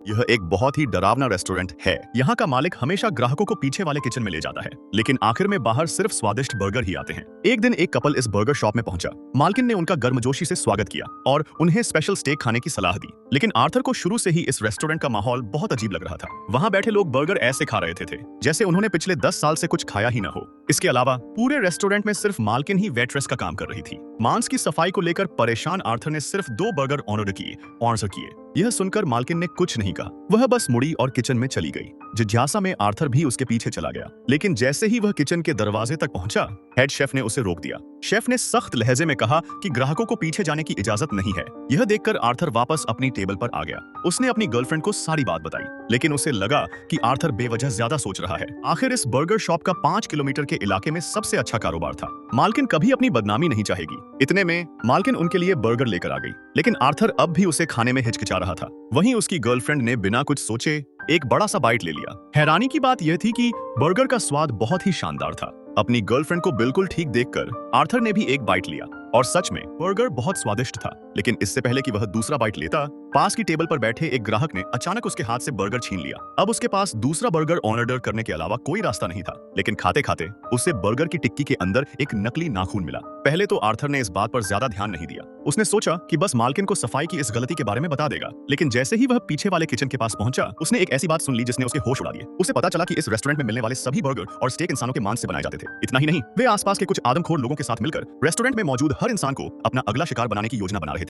यह एक बहुत ही डरावना रेस्टोरेंट है। यहाँ का मालिक हमेशा ग्राहकों को पीछे वाले किचन में ले जाता है, लेकिन आखिर में बाहर सिर्फ स्वादिष्ट बर्गर ही आते हैं। एक दिन एक कपल इस बर्गर शॉप में पहुंचा। मालकिन ने उनका गर्मजोशी से स्वागत किया और उन्हें स्पेशल स्टेक खाने की सलाह दी। लेकिन आर्थर को शुरू से ही इस रेस्टोरेंट का माहौल बहुत अजीब लग रहा था। वहाँ बैठे लोग बर्गर ऐसे खा रहे थे जैसे उन्होंने पिछले 10 साल से कुछ खाया ही न हो। इसके अलावा पूरे रेस्टोरेंट में सिर्फ मालकिन ही वेट्रेस का काम कर रही थी। मांस की सफाई को लेकर परेशान आर्थर ने सिर्फ 2 बर्गर ऑर्डर किए। यह सुनकर मालकिन ने कुछ नहीं कहा। वह बस मुड़ी और किचन में चली गई। जिज्ञासा में आर्थर भी उसके पीछे चला गया, लेकिन जैसे ही वह किचन के दरवाजे तक पहुंचा, हेड शेफ ने उसे रोक दिया। शेफ ने सख्त लहजे में कहा कि ग्राहकों को पीछे जाने की इजाजत नहीं है। यह देखकर आर्थर वापस अपनी टेबल पर आ गया। उसने अपनी गर्लफ्रेंड को सारी बात बताई, लेकिन उसे लगा कि आर्थर बेवजह ज्यादा सोच रहा है। आखिर इस बर्गर शॉप का 5 किलोमीटर के इलाके में सबसे अच्छा कारोबार था। मालकिन कभी अपनी बदनामी नहीं चाहेगी। इतने में मालकिन उनके लिए बर्गर लेकर आ गई, लेकिन आर्थर अब भी उसे खाने में हिचकिचा रहा था। वहीं उसकी गर्लफ्रेंड ने बिना कुछ सोचे एक बड़ा सा बाइट ले लिया। हैरानी की बात यह थी कि बर्गर का स्वाद बहुत ही शानदार था। अपनी गर्लफ्रेंड को बिल्कुल ठीक देखकर आर्थर ने भी एक बाइट लिया और सच में बर्गर बहुत स्वादिष्ट था। लेकिन इससे पहले कि वह दूसरा बाइट लेता, पास की टेबल पर बैठे एक ग्राहक ने अचानक उसके हाथ से बर्गर छीन लिया। अब उसके पास दूसरा बर्गर ऑर्डर करने के अलावा कोई रास्ता नहीं था, लेकिन खाते खाते उसे बर्गर की टिक्की के अंदर एक नकली नाखून मिला। पहले तो आर्थर ने इस बात पर ज्यादा ध्यान नहीं दिया। उसने सोचा कि बस मालकिन को सफाई की इस गलती के बारे में बता देगा, लेकिन जैसे ही वह पीछे वाले किचन के पास पहुंचा, उसने एक ऐसी बात सुन ली जिसने उसके होश उड़ा दिए। उसे पता चला कि इस रेस्टोरेंट में मिलने वाले सभी बर्गर और स्टेक इंसानों के मांस से बनाए जाते थे। इतना ही नहीं, वे आसपास के कुछ आदमखोर लोगों के साथ मिलकर रेस्टोरेंट में मौजूद हर इंसान को अपना अगला शिकार बनाने की योजना बना रहे थे।